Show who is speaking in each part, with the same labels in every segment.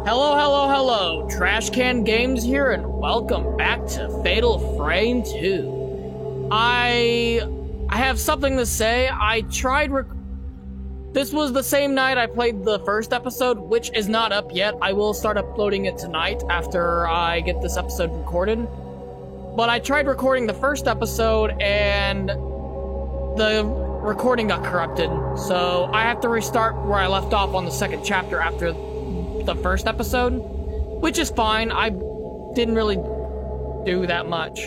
Speaker 1: Hello, hello, hello. Trash Can Games here, and welcome back to Fatal Frame 2. I have something to say. This was the same night I played the first episode, which is not up yet. I will start uploading it tonight after I get this episode recorded. But I tried recording the first episode, and the recording got corrupted. So I have to restart where I left off on the second chapter after the first episode, which is fine. I didn't really do that much.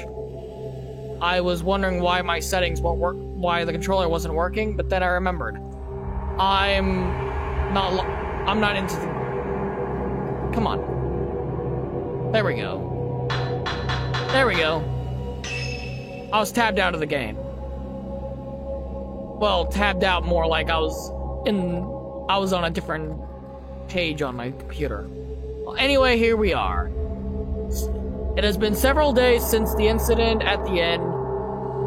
Speaker 1: I was wondering why my settings why the controller wasn't working, but then I remembered. I'm not into the... Come on. There we go. There we go. I was tabbed out of the game. Well, tabbed out more like I was on a different page on my computer. Well, anyway, here we are. It has been several days since the incident at the end.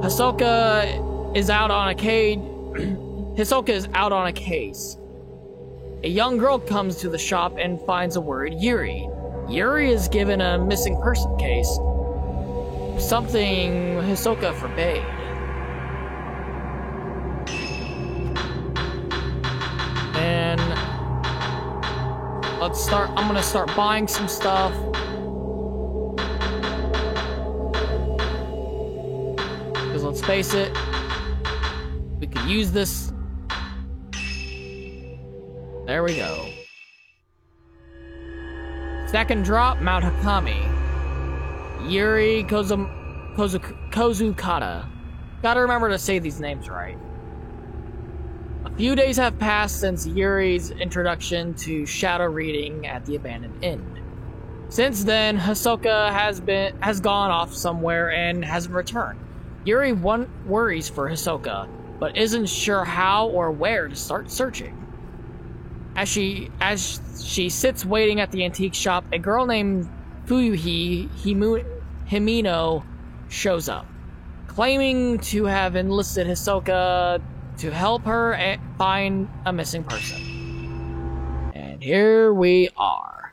Speaker 1: Hisoka is out on a case. A young girl comes to the shop and finds a worried Yuri. Yuri is given a missing person case. Something Hisoka forbade. And I'm gonna start buying some stuff. Because let's face it, we could use this. There we go. Second drop, Mount Hakami. Yuri Kozukata. Gotta remember to say these names right. A few days have passed since Yuri's introduction to shadow reading at the abandoned inn. Since then, Hisoka has gone off somewhere and hasn't returned. Yuri worries for Hisoka, but isn't sure how or where to start searching. As she sits waiting at the antique shop, a girl named Fuyuhi Himino shows up, claiming to have enlisted Hisoka to help her find a missing person. And here we are.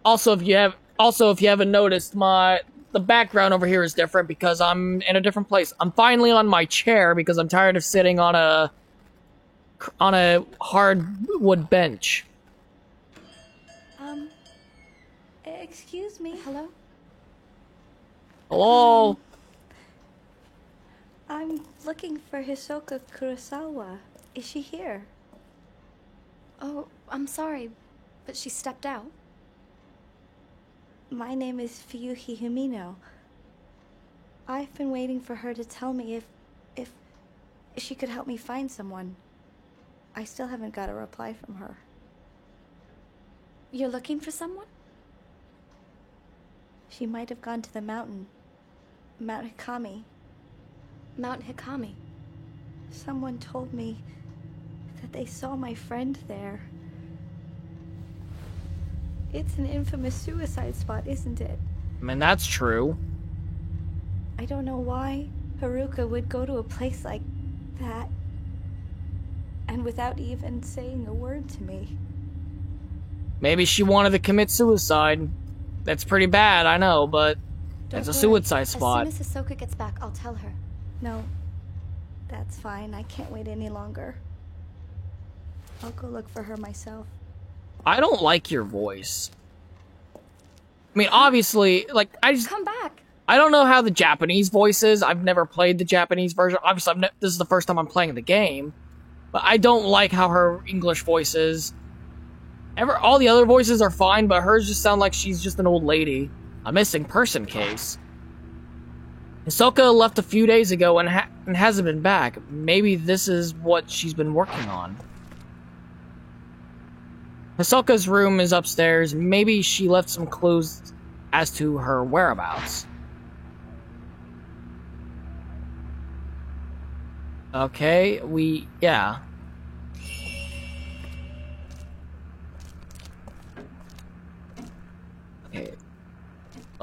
Speaker 1: Also, if you haven't noticed, the background over here is different because I'm in a different place. I'm finally on my chair because I'm tired of sitting on a hardwood bench.
Speaker 2: Excuse me. Hello?
Speaker 1: Hello?
Speaker 2: I'm looking for Hisoka Kurosawa. Is she here?
Speaker 3: Oh, I'm sorry, but she stepped out.
Speaker 2: My name is Fuyuhi Himino. I've been waiting for her to tell me if she could help me find someone. I still haven't got a reply from her.
Speaker 3: You're looking for someone?
Speaker 2: She might have gone to the mountain. Mount Hikami.
Speaker 3: Mount Hikami?
Speaker 2: Someone told me that they saw my friend there. It's an infamous suicide spot, isn't it?
Speaker 1: I mean, that's true.
Speaker 2: I don't know why Haruka would go to a place like that. And without even saying a word to me.
Speaker 1: Maybe she wanted to commit suicide. That's pretty bad, I know, but it's a suicide spot.
Speaker 3: As soon as Hisoka gets back, I'll tell her.
Speaker 2: No, that's fine. I can't wait any longer. I'll go look for her myself.
Speaker 1: I don't like your voice. I mean, obviously, like,
Speaker 3: Come back!
Speaker 1: I don't know how the Japanese voice is. I've never played the Japanese version. Obviously, this is the first time I'm playing the game. But I don't like how her English voice is. All the other voices are fine, but hers just sound like she's just an old lady. A missing person case. Hisoka left a few days ago and hasn't been back. Maybe this is what she's been working on. Hisoka's room is upstairs. Maybe she left some clues as to her whereabouts. Okay, yeah.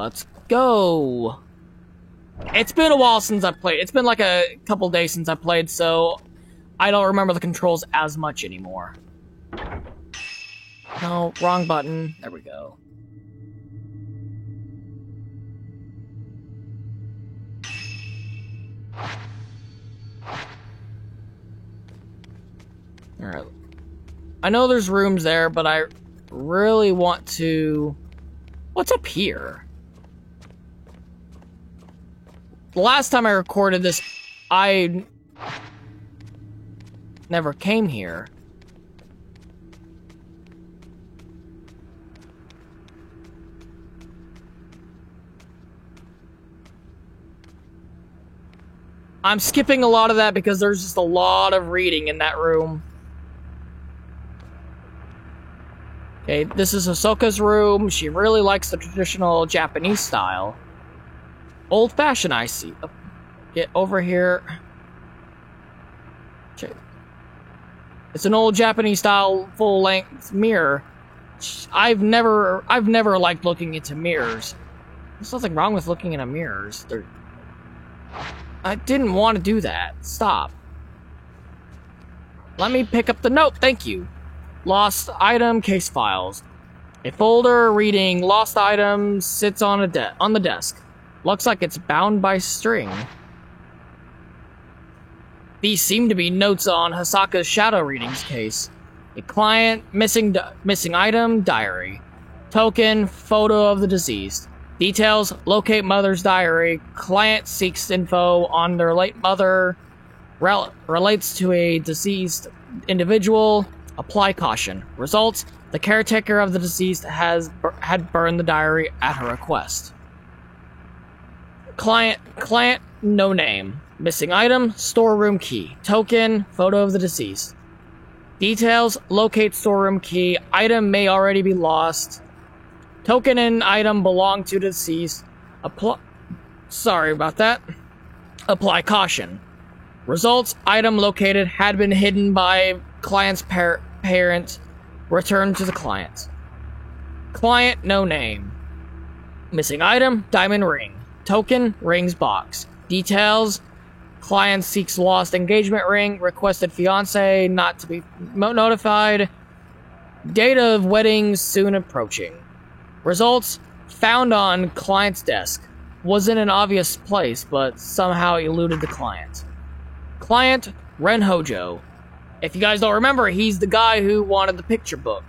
Speaker 1: Let's go. It's been a while since I played. It's been like a couple days since I played, so I don't remember the controls as much anymore. No, wrong button. There we go. Alright. I know there's rooms there, but I really want to... What's up here? The last time I recorded this, I never came here. I'm skipping a lot of that because there's just a lot of reading in that room. Okay, this is Hisoka's room. She really likes the traditional Japanese style. Old-fashioned, I see. Get over here. Okay. It's an old Japanese style full-length mirror. I've never liked looking into mirrors. There's nothing wrong with looking into mirrors. I didn't want to do that. Stop. Let me pick up the note, thank you. Lost item case files. A folder reading lost items sits on the desk. Looks like it's bound by string. These seem to be notes on Hisoka's shadow readings case. A client, missing item, diary. Token, photo of the deceased. Details, locate mother's diary. Client seeks info on their late mother. Relates to a deceased individual. Apply caution. Results, the caretaker of the deceased had burned the diary at her request. Client, no name. Missing item, storeroom key. Token, photo of the deceased. Details, locate storeroom key. Item may already be lost. Token and item belong to the deceased. Sorry about that. Apply caution. Results, item located had been hidden by client's parent. Returned to the client. Client, no name. Missing item, diamond ring. Token, rings box. Details, client seeks lost engagement ring. Requested fiance not to be notified. Date of wedding soon approaching. Results, found on client's desk. Was in an obvious place, but somehow eluded the client. Client, Ren Hojo. If you guys don't remember, he's the guy who wanted the picture book.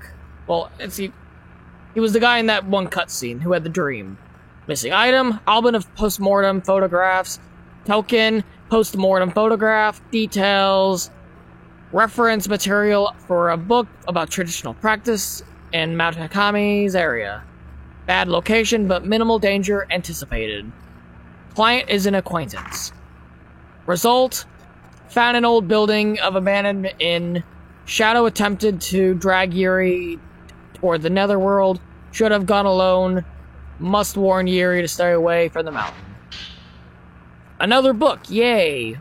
Speaker 1: Well, he was the guy in that one cutscene who had the dream. Missing item, album of postmortem photographs. Token, postmortem photograph. Details, reference material for a book about traditional practice in Mount Hakami's area. Bad location, but minimal danger anticipated. Client is an acquaintance. Result, found an old building of abandoned inn. Shadow attempted to drag Yuri toward the netherworld. Should have gone alone. Must warn Yuri to stay away from the mountain. Another book, yay!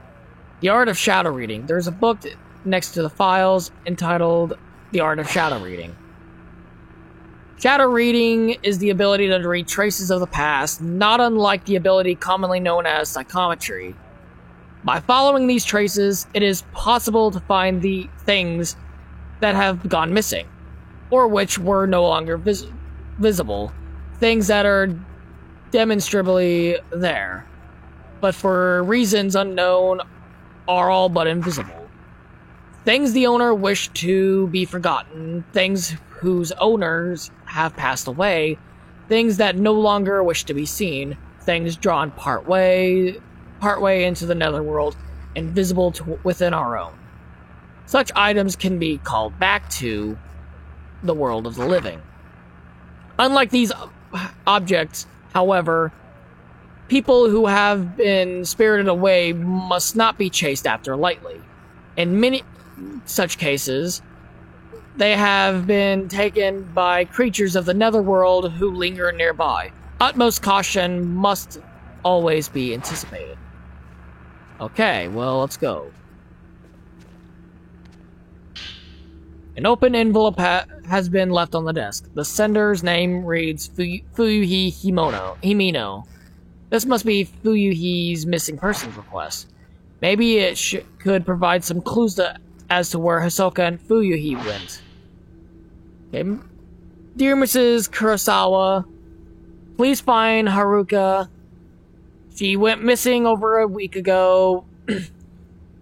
Speaker 1: The Art of Shadow Reading. There's a book next to the files entitled The Art of Shadow Reading. Shadow reading is the ability to read traces of the past, not unlike the ability commonly known as psychometry. By following these traces, it is possible to find the things that have gone missing, or which were no longer visible, things that are demonstrably there, but for reasons unknown are all but invisible. Things the owner wished to be forgotten, things whose owners have passed away, things that no longer wish to be seen, things drawn partway into the netherworld and visible within our own. Such items can be called back to the world of the living. Unlike these objects, however, people who have been spirited away must not be chased after lightly. In many such cases, they have been taken by creatures of the netherworld who linger nearby. Utmost caution must always be anticipated. Okay, well, let's go. An open envelope has been left on the desk. The sender's name reads Fuyuhi Himino. This must be Fuyuhi's missing persons request. Maybe it could provide some clues as to where Hisoka and Fuyuhi went. Okay. Dear Mrs. Kurosawa, please find Haruka. She went missing over a week ago.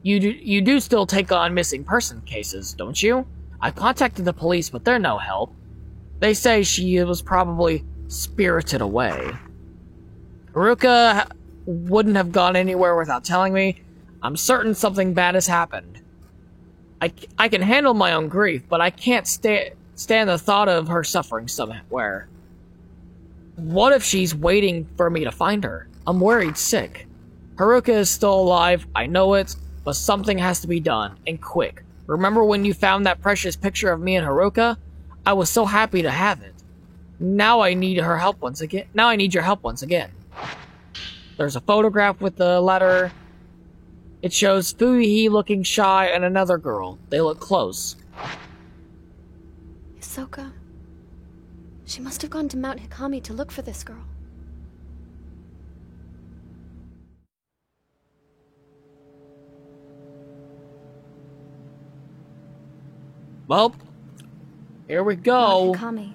Speaker 1: You do still take on missing person cases, don't you? I contacted the police, but they're no help. They say she was probably spirited away. Haruka wouldn't have gone anywhere without telling me. I'm certain something bad has happened. I can handle my own grief, but I can't stand the thought of her suffering somewhere. What if she's waiting for me to find her? I'm worried sick. Haruka is still alive, I know it, but something has to be done, and quick. Remember when you found that precious picture of me and Haruka? I was so happy to have it. Now I need her help once again. Now I need your help once again. There's a photograph with the letter. It shows Fuyuhi looking shy and another girl. They look close.
Speaker 3: Hisoka. She must have gone to Mount Hikami to look for this girl.
Speaker 1: Well, here we go.
Speaker 3: Mount Hikami.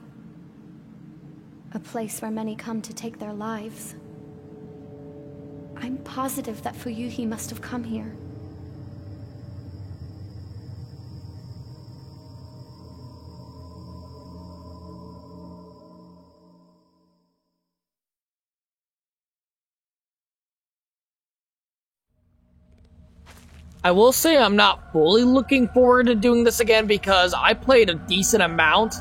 Speaker 3: A place where many come to take their lives. I'm positive that Fuyuhi must have come here.
Speaker 1: I will say I'm not fully looking forward to doing this again because I played a decent amount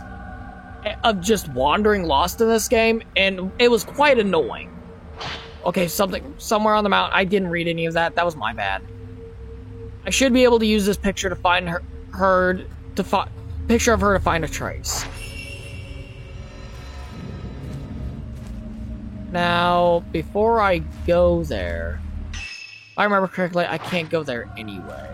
Speaker 1: of just wandering lost in this game, and it was quite annoying. Okay, somewhere on the mountain. I didn't read any of that. That was my bad. I should be able to use this picture to find picture of her to find a trace. Now, before I go there, if I remember correctly, I can't go there anyway.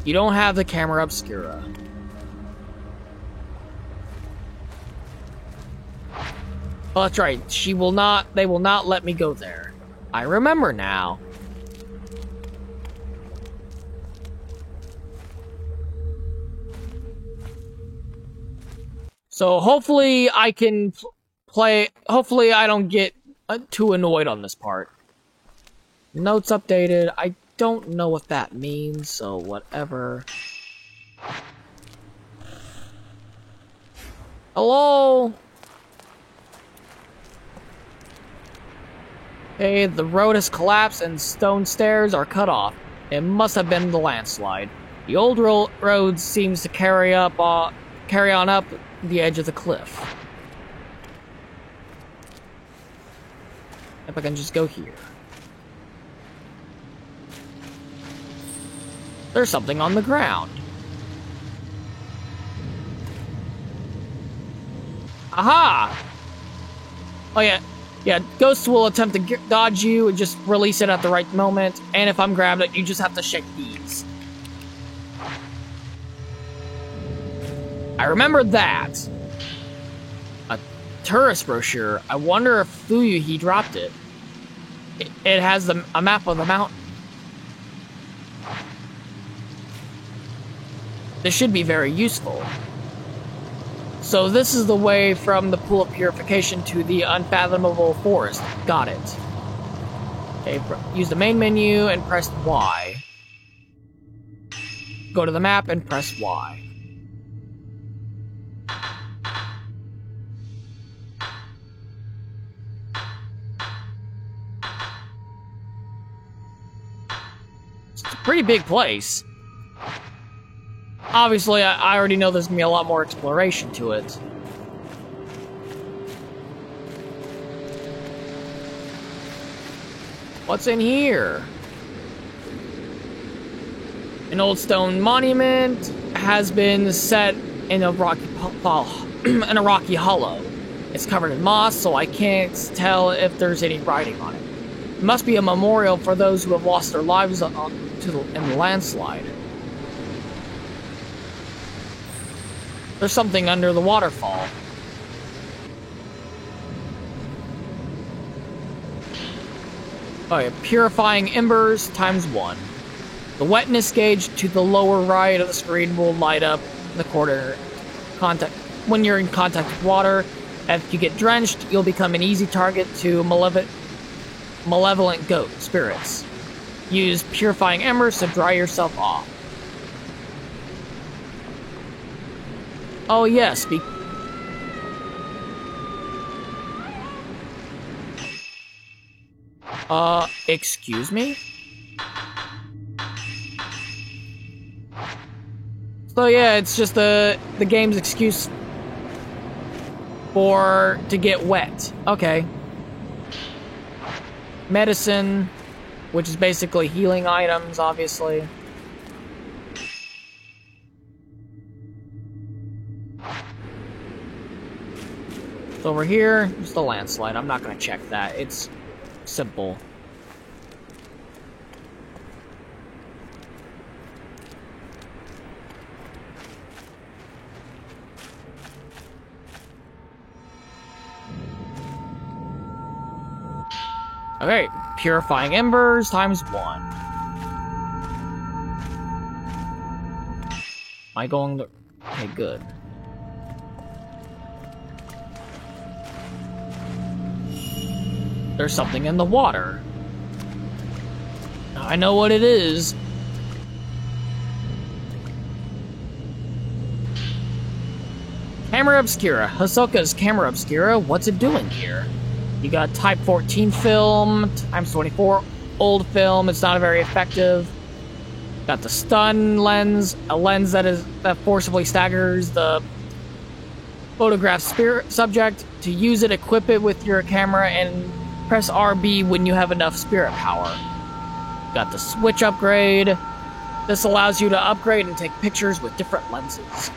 Speaker 1: You don't have the camera obscura. Oh, that's right. They will not let me go there. I remember now. So hopefully I can hopefully I don't get too annoyed on this part. Notes updated. I don't know what that means, so whatever. Hello? Okay, the road has collapsed and stone stairs are cut off. It must have been the landslide. The old road seems to carry on up the edge of the cliff. If I can just go here. There's something on the ground. Aha! Oh yeah, ghosts will attempt to dodge you and just release it at the right moment, and if I'm grabbed it, you just have to shake these. I remember that. A tourist brochure. I wonder if Fuyuhi dropped it. It has a map of the mountain. This should be very useful. So this is the way from the Pool of Purification to the Unfathomable Forest. Got it. Okay, use the main menu and press Y. Go to the map and press Y. It's a pretty big place. Obviously, I already know there's gonna be a lot more exploration to it. What's in here? An old stone monument has been set in a rocky hollow. It's covered in moss, so I can't tell if there's any writing on it. It must be a memorial for those who have lost their lives in the landslide. There's something under the waterfall. Oh yeah, purifying embers ×1. The wetness gauge to the lower right of the screen will light up the corner contact when you're in contact with water. If you get drenched, you'll become an easy target to malevolent goat spirits. Use purifying embers to dry yourself off. Oh yes, excuse me? So yeah, it's just the game's excuse to get wet. Okay. Medicine, which is basically healing items, obviously. So over here, just a landslide. I'm not gonna check that. It's simple. Okay, purifying embers ×1. Am I going to... Okay, good. There's something in the water. I know what it is. Camera Obscura. Hisoka's Camera Obscura. What's it doing here? You got Type 14 film, ×24 old film. It's not very effective. Got the stun lens, a lens that forcibly staggers the photograph spirit subject. To use it, equip it with your camera and press RB when you have enough spirit power. Got the switch upgrade. This allows you to upgrade and take pictures with different lenses.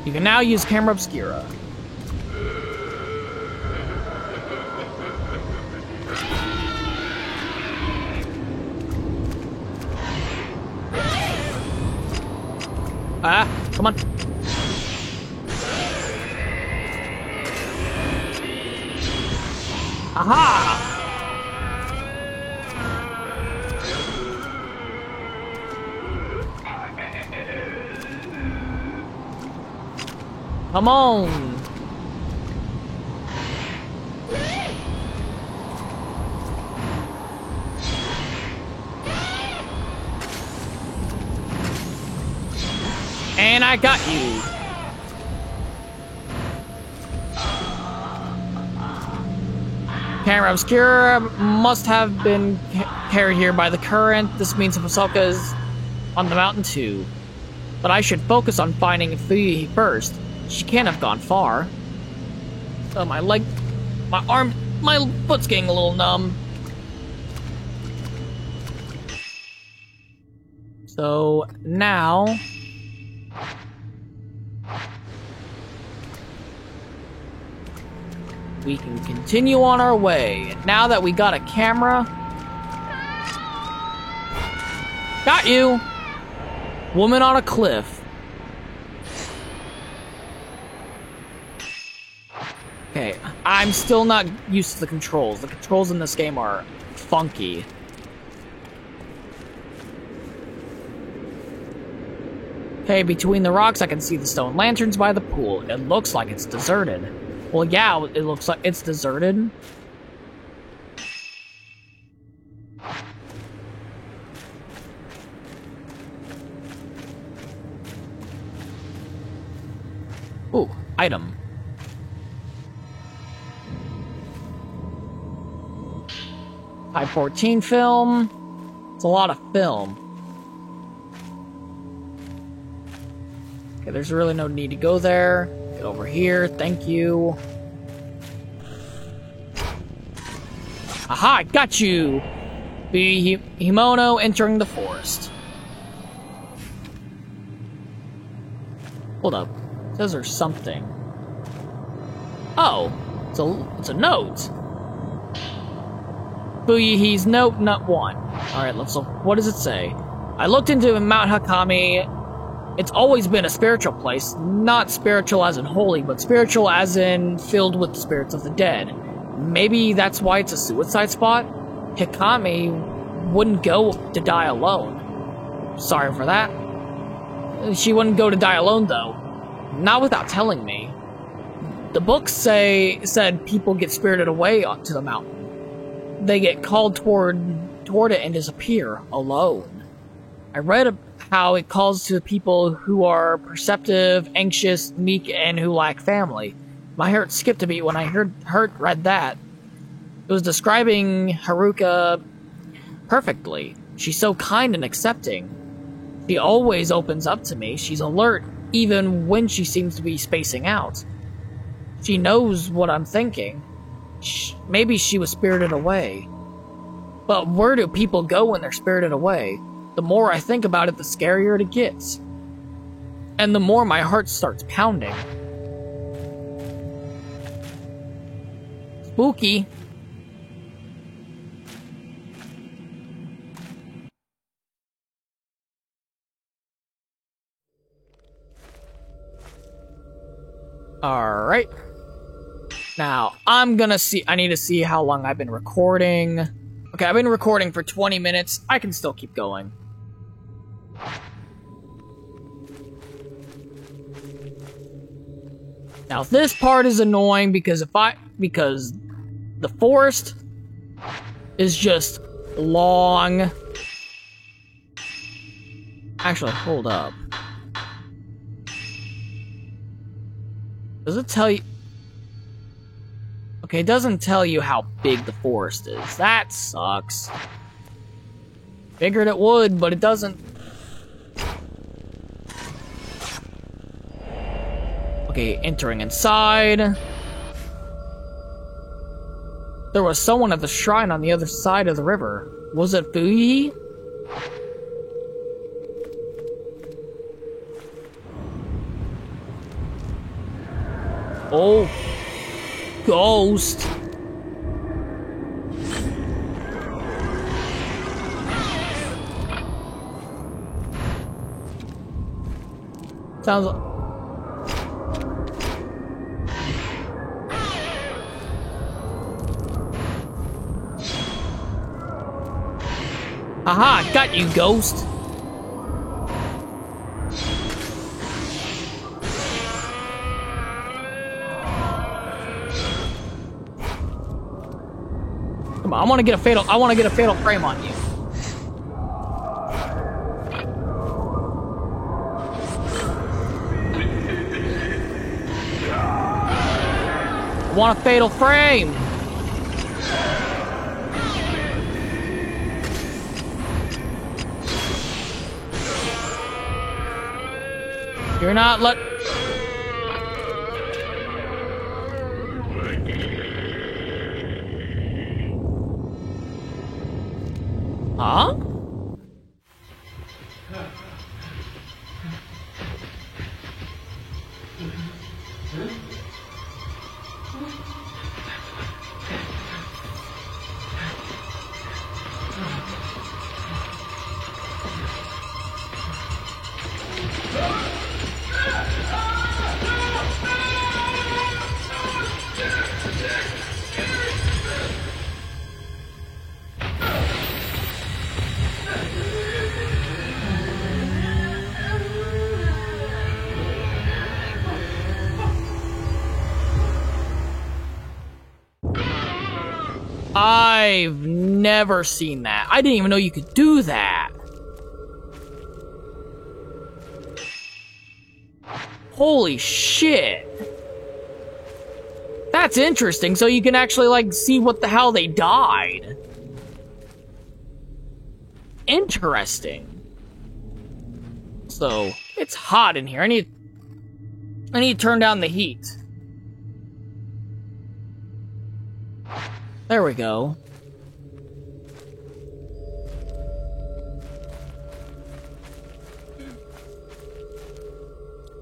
Speaker 1: You can now use Camera Obscura. Ah, come on. Aha! Come on! And I got you. Camera Obscura must have been carried here by the current. This means Hisoka is on the mountain too. But I should focus on finding Fuyuhi first. She can't have gone far. Oh, my leg, my arm, my foot's getting a little numb. So now... we can continue on our way. And now that we got a camera... Got you! Woman on a cliff. Okay, I'm still not used to the controls. The controls in this game are funky. Okay, between the rocks I can see the stone lanterns by the pool. It looks like it's deserted. Well, yeah, it looks like it's deserted. Ooh, item. Type 14 film. It's a lot of film. Okay, there's really no need to go there. Get over here, thank you. Aha, I got you! Be Himono entering the forest. Hold up. It says there's something. Oh, it's a note. Fuyihi's note, not one. Alright, let's look. What does it say? I looked into Mount Hakami. It's always been a spiritual place. Not spiritual as in holy, but spiritual as in filled with the spirits of the dead. Maybe that's why it's a suicide spot? Hikami wouldn't go to die alone. Sorry for that. She wouldn't go to die alone, though. Not without telling me. The books said people get spirited away to the mountain. They get called toward it and disappear alone. I read how it calls to people who are perceptive, anxious, meek, and who lack family. My heart skipped a beat when I read that. It was describing Haruka perfectly. She's so kind and accepting. She always opens up to me. She's alert, even when she seems to be spacing out. She knows what I'm thinking. Maybe she was spirited away. But where do people go when they're spirited away? The more I think about it, the scarier it gets. And the more my heart starts pounding. Spooky. Alright. Now, I need to see how long I've been recording. Okay, I've been recording for 20 minutes. I can still keep going. Now, this part is annoying because the forest is just long. Actually, hold up. Does it tell you? Okay, it doesn't tell you how big the forest is. That sucks. Figured it would, but it doesn't. Okay, entering inside. There was someone at the shrine on the other side of the river. Was it Fuyi? Oh. Ghost. Sounds like... Aha, got you, ghost. Come on, I want to get a fatal frame on you. I want a fatal frame. You're not Huh? I've never seen that. I didn't even know you could do that. Holy shit. That's interesting, so you can actually, like, see what the hell they died. Interesting. So, it's hot in here. I need to turn down the heat. There we go.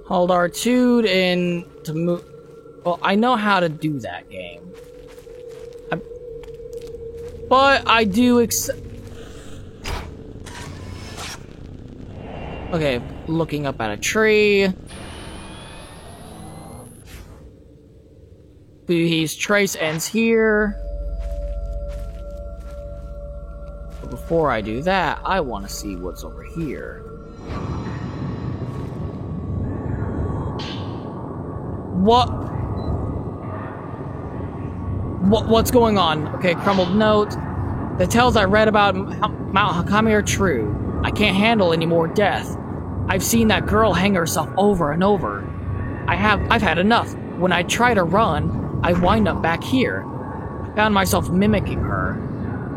Speaker 1: Hold R2 and to move. Well, I know how to do that game. But I do okay, looking up at a tree. His trace ends here. But before I do that, I want to see what's over here. What's going on? Okay, crumbled note. The tales I read about Mount Hakami are true. I can't handle any more death. I've seen that girl hang herself over and over. I've had enough. When I try to run, I wind up back here. I found myself mimicking her.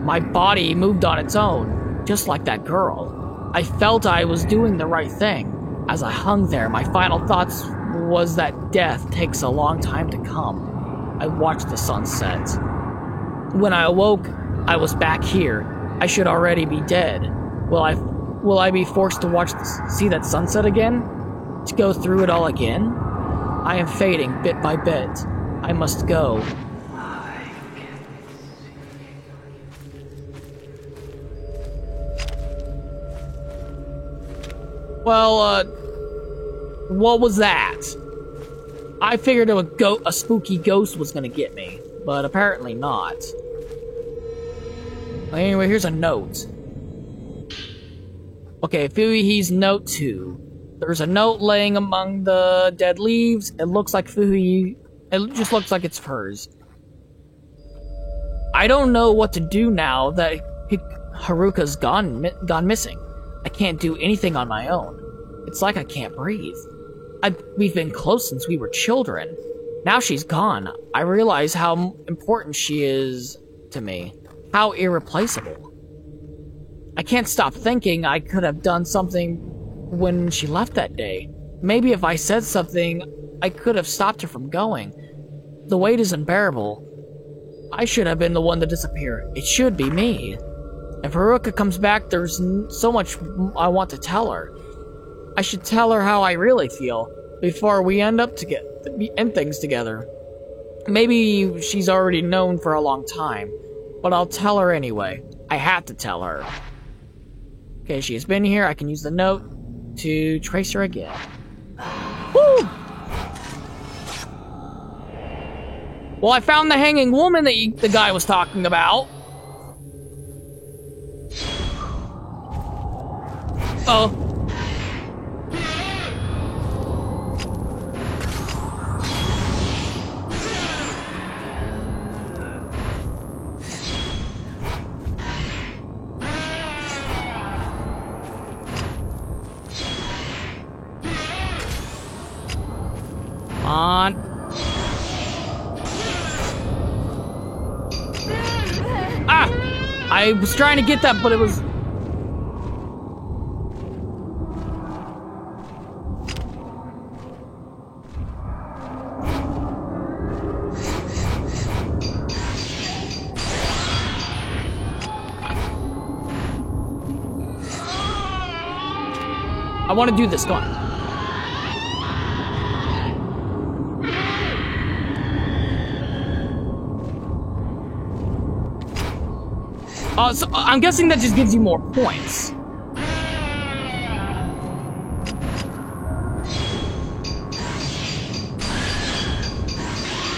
Speaker 1: My body moved on its own, just like that girl. I felt I was doing the right thing. As I hung there, my final thoughts was that death takes a long time to come. I watched the sunset. When I awoke, I was back here. I should already be dead. Will I be forced to see that sunset again? To go through it all again? I am fading bit by bit. I must go. Well, what was that? I figured a spooky ghost was gonna get me, but apparently not. Anyway, here's a note. Okay, Fuhi's note 2. There's a note laying among the dead leaves. It looks like Fuhi... It just looks like it's hers. I don't know what to do now that Haruka's gone missing. I can't do anything on my own. It's like I can't breathe. We've been close since we were children. Now she's gone. I realize how important she is to me. How irreplaceable. I can't stop thinking I could have done something when she left that day. Maybe if I said something, I could have stopped her from going. The weight is unbearable. I should have been the one to disappear. It should be me. If Haruka comes back, there's so much I want to tell her. I should tell her how I really feel before we end things together. Maybe she's already known for a long time, but I'll tell her anyway. I have to tell her. Okay, she has been here. I can use the note to trace her again. Woo! Well, I found the hanging woman that the guy was talking about. Oh. On. Ah! I was trying to get that, but it was... I want to do this, go on. So I'm guessing that just gives you more points.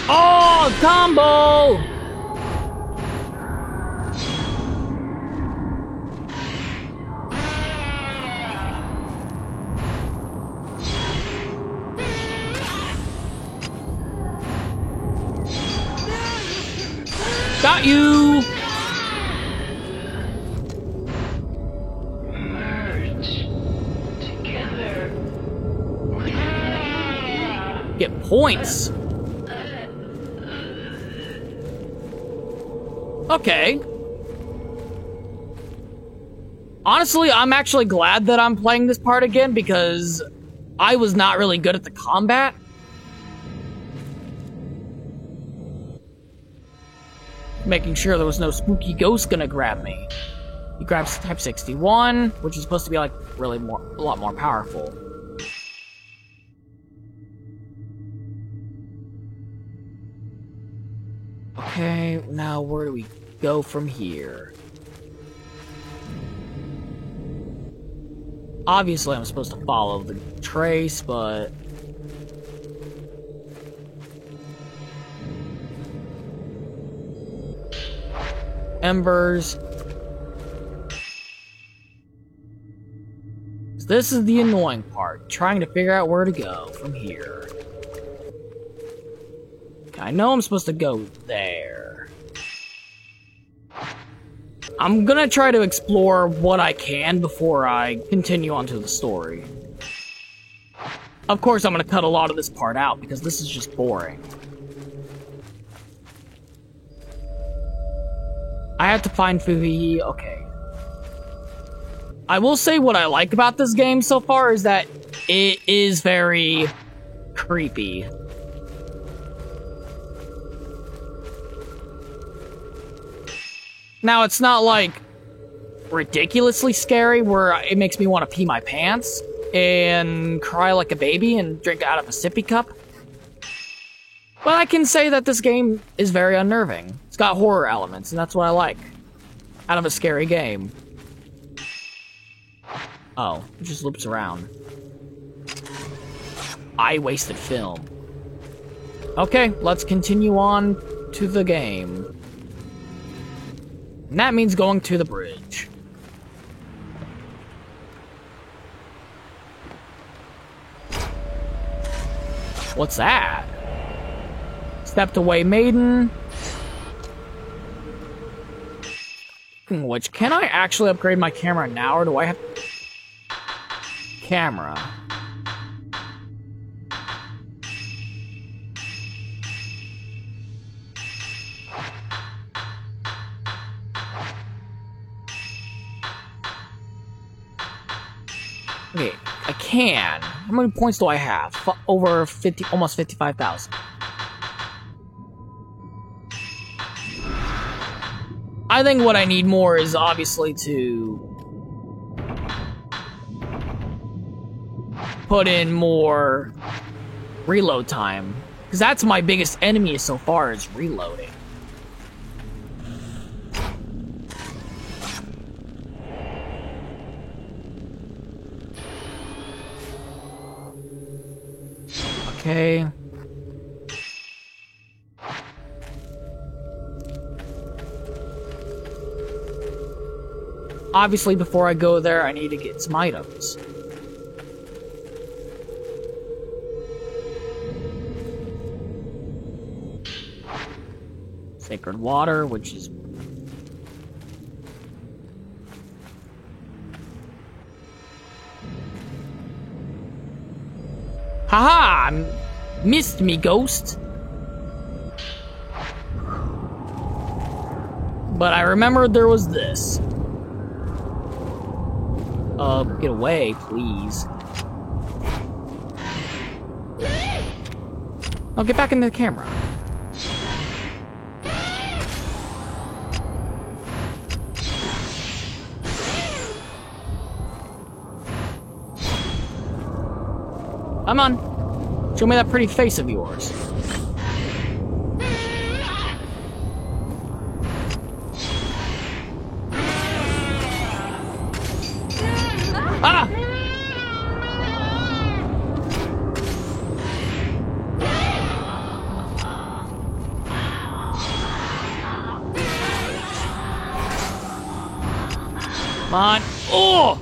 Speaker 1: Oh, combo! Got you! Get points. Okay. Honestly, I'm actually glad that I'm playing this part again because I was not really good at the combat. Making sure there was no spooky ghost gonna grab me. He grabs Type 61, which is supposed to be like really a lot more powerful. Okay, now where do we go from here? Obviously, I'm supposed to follow the trace, but... Embers. This is the annoying part, trying to figure out where to go from here. I know I'm supposed to go there. I'm gonna try to explore what I can before I continue on to the story. Of course, I'm gonna cut a lot of this part out because this is just boring. I have to find Fuhi. Okay. I will say what I like about this game so far is that it is very creepy. Now, it's not like ridiculously scary where it makes me want to pee my pants and cry like a baby and drink out of a sippy cup. But I can say that this game is very unnerving. It's got horror elements, and that's what I like out of a scary game. Oh, it just loops around. I wasted film. Okay, let's continue on to the game. And that means going to the bridge. What's that? Stepped away maiden. Which, can I actually upgrade my camera now, or do I have... Camera. Okay, I can. How many points do I have? Over 50, almost 55,000. I think what I need more is obviously to put in more reload time, because that's my biggest enemy so far is reloading. Okay. Obviously, before I go there, I need to get some items. Sacred water, which is... Haha! Missed me, ghost! But I remembered there was this. Get away, please. I'll get back into the camera. Come on. Show me that pretty face of yours. Ah! Come on. Oh!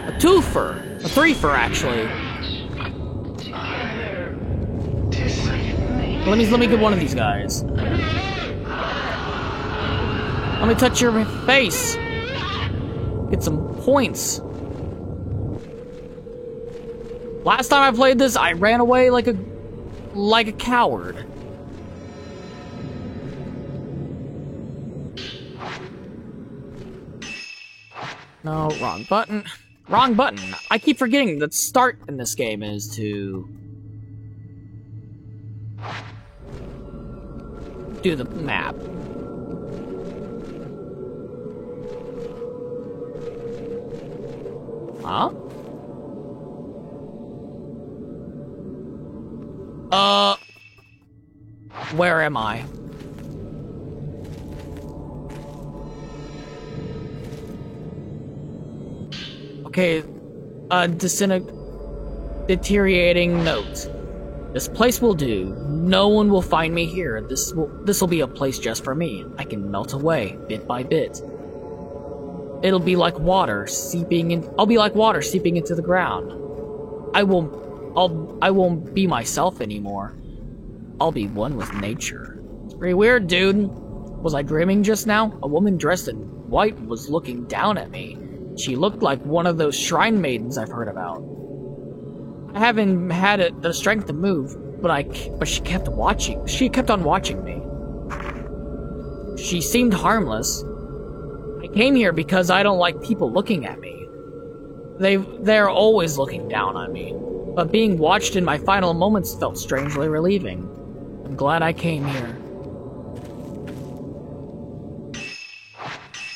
Speaker 1: A twofer. A threefer, actually. Let me get one of these guys. Let me touch your face. Get some points. Last time I played this, I ran away like a coward. No, wrong button. Wrong button. I keep forgetting that start in this game is to do the map. Huh? Where am I? Okay, deteriorating note. This place will do. No one will find me here. This will be a place just for me. I can melt away, bit by bit. It'll be like water seeping in. I'll be like water seeping into the ground. I won't be myself anymore. I'll be one with nature. It's pretty weird, dude. Was I dreaming just now? A woman dressed in white was looking down at me. She looked like one of those shrine maidens I've heard about. I haven't had the strength to move, but she kept watching. She kept on watching me. She seemed harmless. I came here because I don't like people looking at me. They're always looking down on me. But being watched in my final moments felt strangely relieving. I'm glad I came here.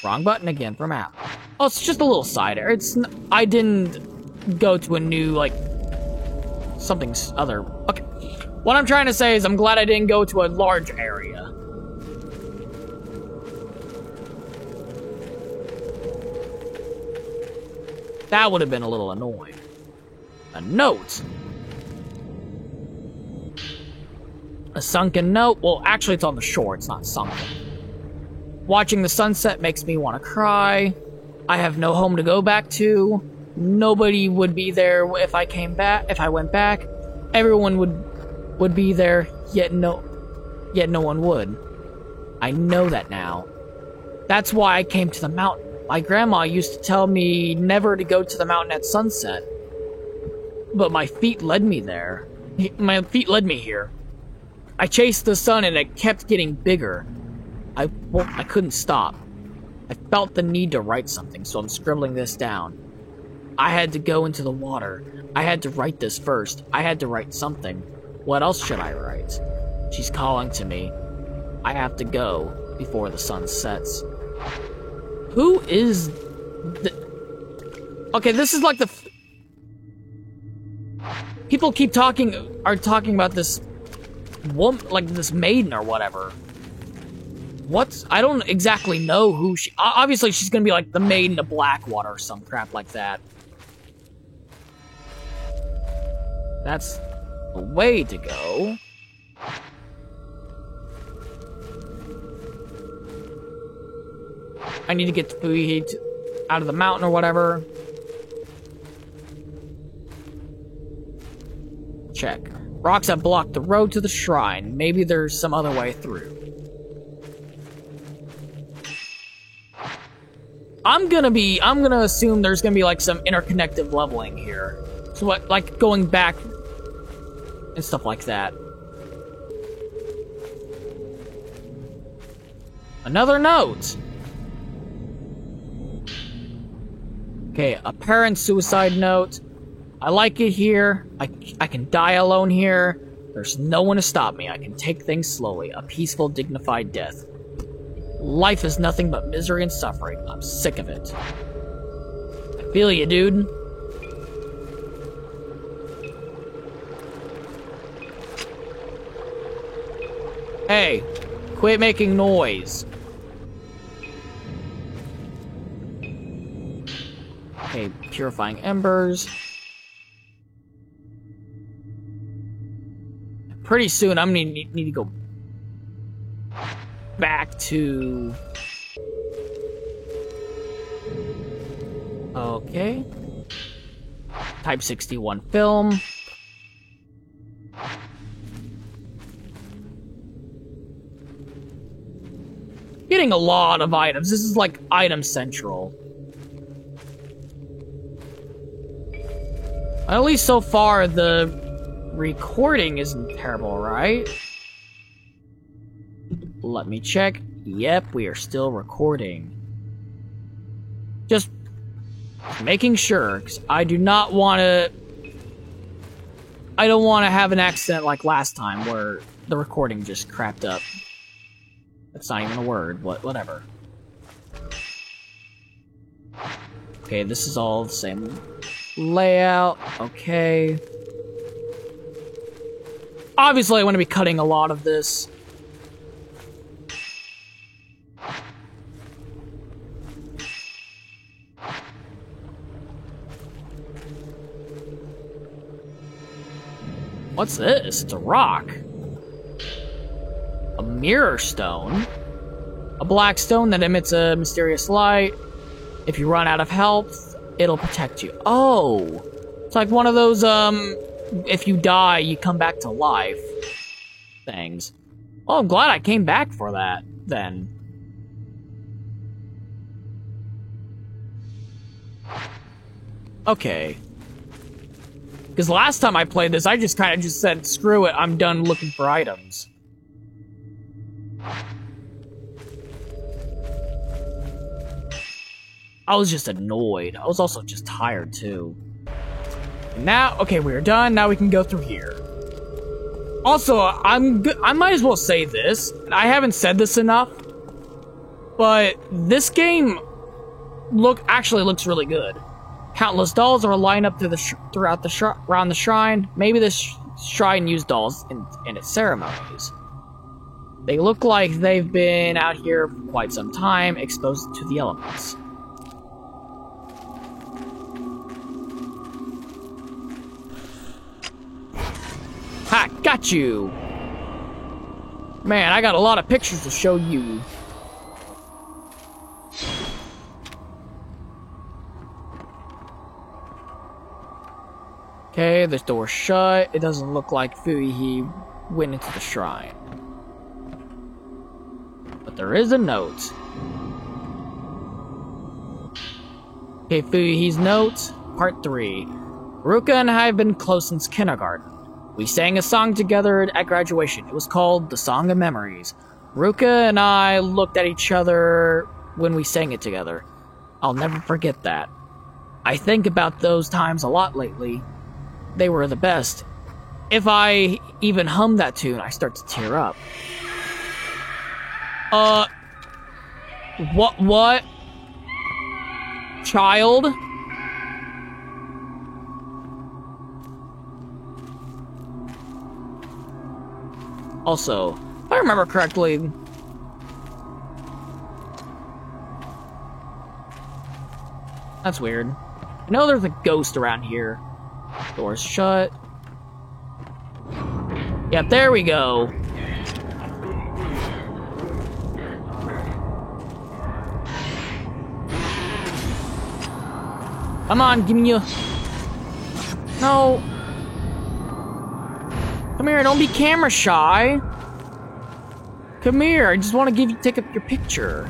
Speaker 1: Wrong button again for map. Oh, it's just a little side area. I didn't go to a new, like, something other. Okay. What I'm trying to say is I'm glad I didn't go to a large area. That would have been a little annoying. A note. A sunken note? Well, actually it's on the shore, it's not sunken. Watching the sunset makes me want to cry. I have no home to go back to. Nobody would be there if I came back. If I went back, everyone would be there. Yet no one would. I know that now. That's why I came to the mountain. My grandma used to tell me never to go to the mountain at sunset. But my feet led me there. My feet led me here. I chased the sun and it kept getting bigger. I couldn't stop. I felt the need to write something, so I'm scribbling this down. I had to go into the water. I had to write this first. I had to write something. What else should I write? She's calling to me. I have to go before the sun sets. Who is Okay, this is like the people are talking about this woman, like this maiden or whatever. I don't exactly know who she... Obviously, she's gonna be like the Maiden of Blackwater or some crap like that. That's the way to go. I need to get Fuhi out of the mountain or whatever. Check. Rocks have blocked the road to the shrine. Maybe there's some other way through. I'm gonna assume there's gonna be like some interconnected leveling here. So what, like going back and stuff like that. Another note. Okay, a parent's suicide note. I like it here. I can die alone here. There's no one to stop me. I can take things slowly. A peaceful, dignified death. Life is nothing but misery and suffering. I'm sick of it. I feel you, dude. Hey, quit making noise. Okay, purifying embers. Pretty soon, I'm gonna need to go back to... Okay. Type 61 film. Getting a lot of items. This is like item central. At least so far, the recording isn't terrible, right? Let me check. Yep, we are still recording. Just making sure, 'cause I do not want to... I don't want to have an accident like last time where the recording just crapped up. That's not even a word, whatever. Okay, this is all the same layout. Okay. Obviously, I want to be cutting a lot of this. What's this? It's a rock. A mirror stone. A black stone that emits a mysterious light. If you run out of health, it'll protect you. Oh! It's like one of those, if you die, you come back to life things. Oh, I'm glad I came back for that, then. Okay. Because last time I played this, I just kind of just said, screw it, I'm done looking for items. I was just annoyed. I was also just tired, too. And now, okay, we're done. Now we can go through here. Also, I might as well say this. I haven't said this enough, but this game actually looks really good. Countless dolls are lined up around the shrine. Maybe this shrine used dolls in its ceremonies. They look like they've been out here for quite some time, exposed to the elements. Ha! Got you! Man, I got a lot of pictures to show you. Okay, this door's shut. It doesn't look like Fuyuhi went into the shrine. But there is a note. Okay, Fuyuhi's note, part 3. Ruka and I have been close since kindergarten. We sang a song together at graduation. It was called The Song of Memories. Ruka and I looked at each other when we sang it together. I'll never forget that. I think about those times a lot lately. They were the best. If I even hum that tune, I start to tear up. What? Child? Also, if I remember correctly... That's weird. I know there's a ghost around here. Door's shut. Yep, there we go. Come on, give me you. No. Come here, don't be camera shy. Come here, I just want to take up your picture.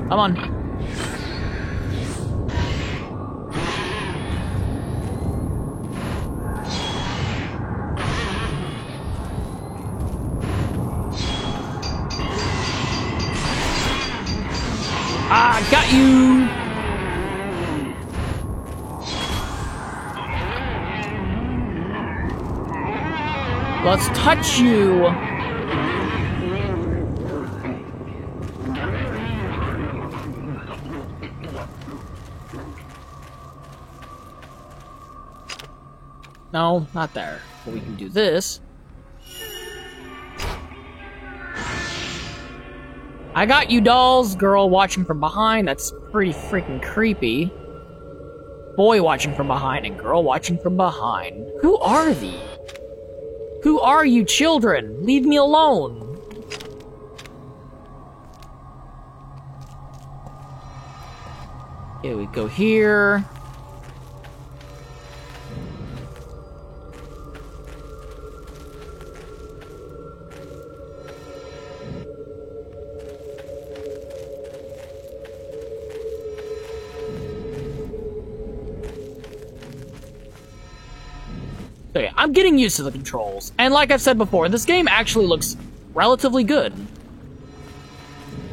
Speaker 1: Come on. Ah, got you! Let's touch you! No, not there. But we can do this. I got you, dolls. Girl watching from behind. That's pretty freaking creepy. Boy watching from behind and girl watching from behind. Who are these? Who are you, children? Leave me alone. Okay, we go here. Okay, I'm getting used to the controls, and like I've said before, this game actually looks relatively good.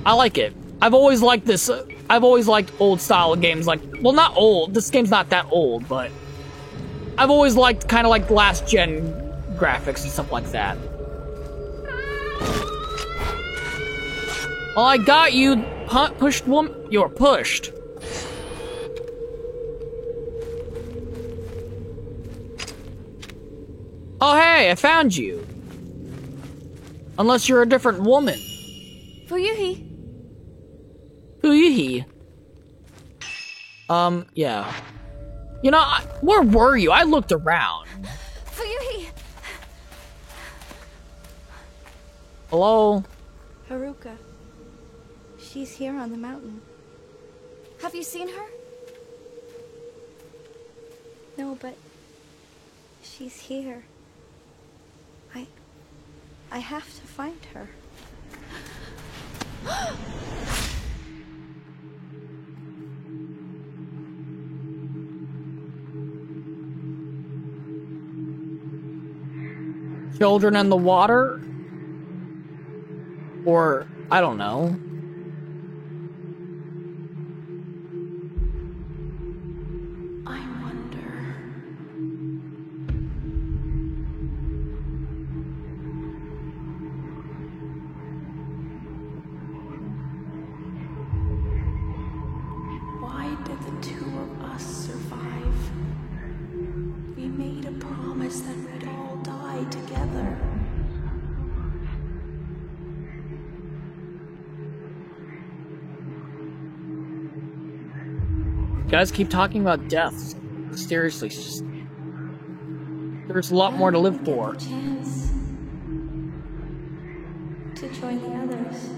Speaker 1: I like it. I've always liked this. I've always liked old style of games, like, well, not old. This game's not that old, but I've always liked kind of like last gen graphics and stuff like that. Well, I got you, pushed woman. You're pushed. Oh, hey, I found you. Unless you're a different woman.
Speaker 2: Fuyuhi.
Speaker 1: Fuyuhi. Yeah. You know, where were you? I looked around.
Speaker 3: Fuyuhi!
Speaker 1: Hello?
Speaker 2: Haruka. She's here on the mountain.
Speaker 3: Have you seen her?
Speaker 2: No, but she's here. I have to find her.
Speaker 1: Children in the water? Or, I don't know.
Speaker 4: I wonder. Why did the two of us survive? We made a promise that we'd all die together.
Speaker 1: You guys keep talking about death. Seriously, it's just... There's a lot more to live for.
Speaker 2: Chance to join the others.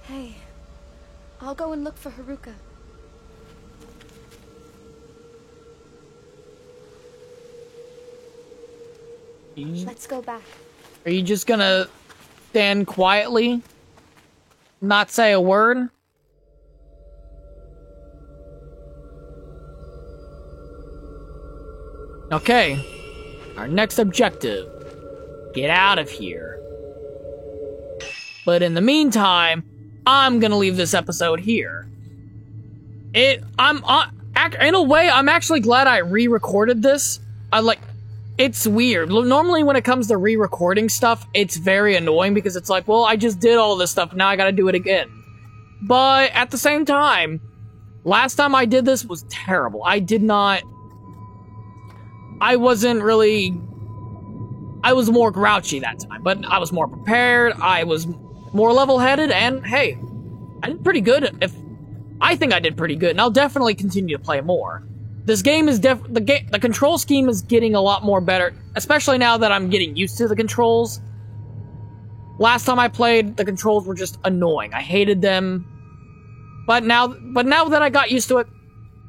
Speaker 3: Hey, I'll go and look for Haruka. Let's go back.
Speaker 1: Are you just gonna stand quietly? Not say a word? Okay. Our next objective. Get out of here. But in the meantime, I'm gonna leave this episode here. In a way, I'm actually glad I re-recorded this. It's weird. Normally when it comes to re-recording stuff, it's very annoying because it's like, well, I just did all this stuff, now I gotta do it again. But at the same time, last time I did this was terrible. I was more grouchy that time, but I was more prepared, I was more level-headed, and hey, I did pretty good. I think I did pretty good, and I'll definitely continue to play more. This game is the control scheme is getting a lot more better, especially now that I'm getting used to the controls. Last time I played, the controls were just annoying. I hated them. But now that I got used to it,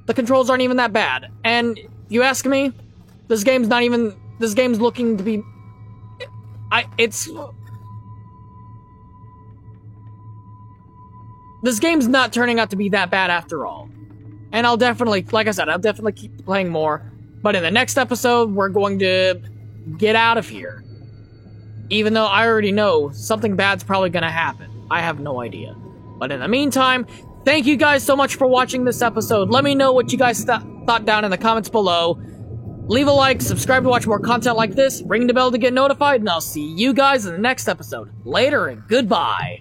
Speaker 1: the controls aren't even that bad. And if you ask me, this game's looking to be this game's not turning out to be that bad after all. And I'll definitely, like I said, I'll definitely keep playing more. But in the next episode, we're going to get out of here. Even though I already know something bad's probably going to happen. I have no idea. But in the meantime, thank you guys so much for watching this episode. Let me know what you guys thought down in the comments below. Leave a like, subscribe to watch more content like this, ring the bell to get notified, and I'll see you guys in the next episode. Later and goodbye.